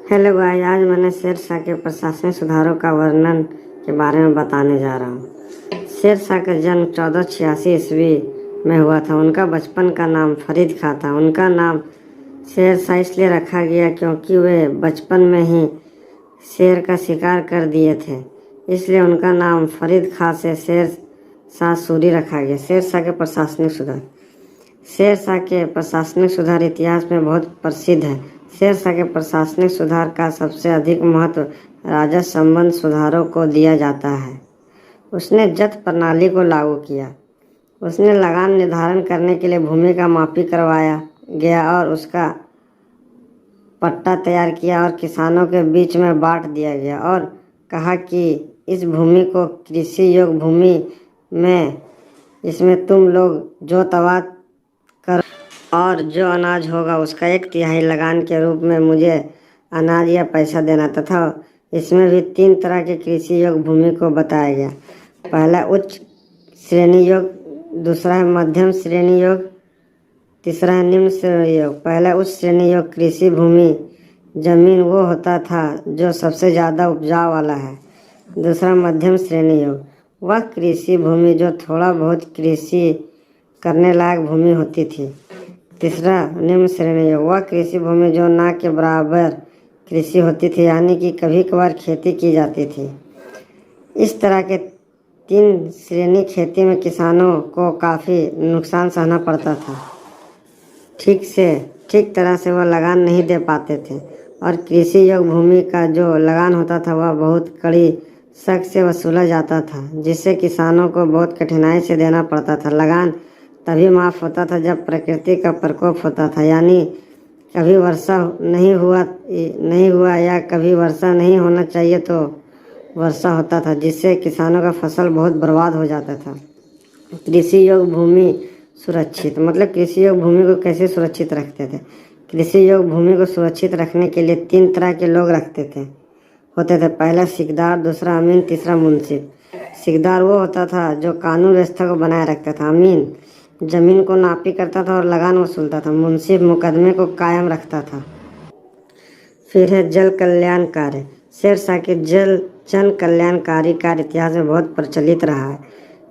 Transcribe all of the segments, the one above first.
Hello guys, आज मैंने शेरशाह के प्रशासनिक सुधारों का वर्णन के बारे में बताने जा रहा हूँ। शेरशाह का जन्म 1486 ईस्वी में हुआ था। उनका बचपन का नाम फरीद खां था। उनका नाम शेरशाह इसलिए रखा गया क्योंकि वे बचपन में ही शेर का शिकार कर दिए थे, इसलिए उनका नाम फरीद खां से शेरशाह सूरी रखा गया। शेरशाह के प्रशासनिक सुधार। शेरशाह के प्रशासनिक सुधार इतिहास में बहुत प्रसिद्ध है। शेरशाह के प्रशासनिक सुधार का सबसे अधिक महत्व राजा संबंध सुधारों को दिया जाता है। उसने जत प्रणाली को लागू किया। उसने लगान निर्धारण करने के लिए भूमि का मापी करवाया गया और उसका पट्टा तैयार किया और किसानों के बीच में बांट दिया गया और कहा कि इस भूमि को कृषि योग्य भूमि में इसमें तुम लोग जोतवाद कर और जो अनाज होगा उसका 1/3 लगान के रूप में मुझे अनाज या पैसा देना तथा इसमें भी 3 तरह के कृषि योग्य भूमि को बताया गया। पहला उच्च श्रेणी योग्य, दूसरा है मध्यम श्रेणी योग्य, तीसरा है निम्न श्रेणी योग्य। पहला उच्च श्रेणी योग्य कृषि भूमि जमीन वो होता था जो सबसे ज़्यादा उपजाऊ वाला है। दूसरा मध्यम श्रेणी योग्य, वह कृषि भूमि जो थोड़ा बहुत कृषि करने लायक भूमि होती थी। तीसरा निम्न श्रेणी योग्य, वह कृषि भूमि जो ना के बराबर कृषि होती थी, यानी कि कभी कभार खेती की जाती थी। इस तरह के 3 श्रेणी खेती में किसानों को काफ़ी नुकसान सहना पड़ता था। ठीक तरह से वह लगान नहीं दे पाते थे और कृषि योग्य भूमि का जो लगान होता था वह बहुत कड़ी सख्त से वसूला जाता था, जिससे किसानों को बहुत कठिनाई से देना पड़ता था। लगान तभी माफ़ होता था जब प्रकृति का प्रकोप होता था, यानी कभी वर्षा नहीं हुआ या कभी वर्षा नहीं होना चाहिए तो वर्षा होता था, जिससे किसानों का फसल बहुत बर्बाद हो जाता था। कृषि योग्य भूमि सुरक्षित, मतलब कृषि योग्य भूमि को कैसे सुरक्षित रखते थे। कृषि योग्य भूमि को सुरक्षित रखने के लिए 3 तरह के लोग होते थे। पहला सिकदार, दूसरा अमीन, तीसरा मुंसिफ। सिकदार वो होता था जो कानून व्यवस्था को बनाए रखता था। अमीन जमीन को नापी करता था और लगान वसूलता था। मुंसिफ मुकदमे को कायम रखता था। फिर है जल कल्याण कार्य। शेरशाह के जन कल्याणकारी कार्य इतिहास में बहुत प्रचलित रहा है।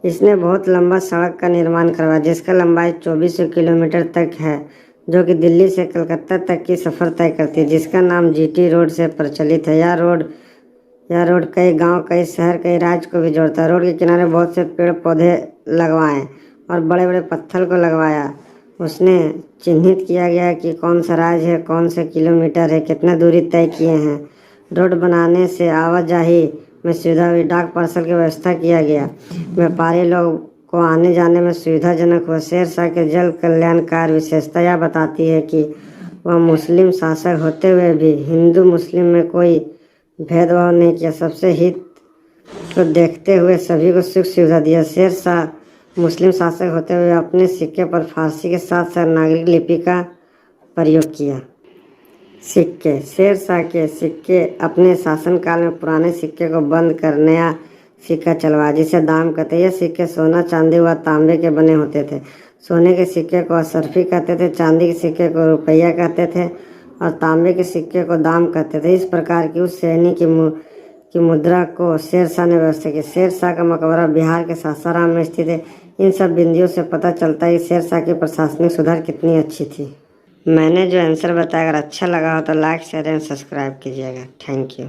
इसने बहुत लंबा सड़क का निर्माण करवाया जिसका लंबाई 2400 किलोमीटर तक है, जो कि दिल्ली से कलकत्ता तक की सफ़र तय करती है, जिसका नाम जीटी रोड से प्रचलित है। यह रोड कई गांव, कई शहर, कई राज्य को भी जोड़ता है। रोड के किनारे बहुत से पेड़ पौधे लगवाए और बड़े बड़े पत्थर को लगवाया। उसने चिन्हित किया गया कि कौन सा राज्य है, कौन से किलोमीटर है, कितना दूरी तय किए हैं। रोड बनाने से आवाजाही में सुविधा हुई। डाक पार्सल की व्यवस्था किया गया। व्यापारी लोग को आने जाने में सुविधाजनक हुआ। शेरशाह के जल कल्याणकारी विशेषता यह बताती है कि वह मुस्लिम शासक होते हुए भी हिंदू मुस्लिम में कोई भेदभाव नहीं किया। सबसे हित को देखते हुए सभी को सुख सुविधा दिया। शेरशाह मुस्लिम शासक होते हुए अपने सिक्के पर फारसी के साथ साथ नागरिक लिपि का प्रयोग किया। सिक्के। शेरशाह के सिक्के अपने शासनकाल में पुराने सिक्के को बंद कर नया सिक्का चलवाया, जिसे दाम कहते हैं। यह सिक्के सोना, चांदी व तांबे के बने होते थे। सोने के सिक्के को अशरफी कहते थे, चांदी के सिक्के को रुपया कहते थे और तांबे के सिक्के को दाम कहते थे। इस प्रकार की उस श्रेणी की मुद्रा को शेरशाह ने व्यवस्था की। शेरशाह का मकबरा बिहार के सासाराम में स्थित है। इन सब बिंदुओं से पता चलता है कि शेरशाह की प्रशासनिक सुधार कितनी अच्छी थी। मैंने जो आंसर बताया अगर अच्छा लगा हो तो लाइक, शेयर एंड सब्सक्राइब कीजिएगा। Thank you.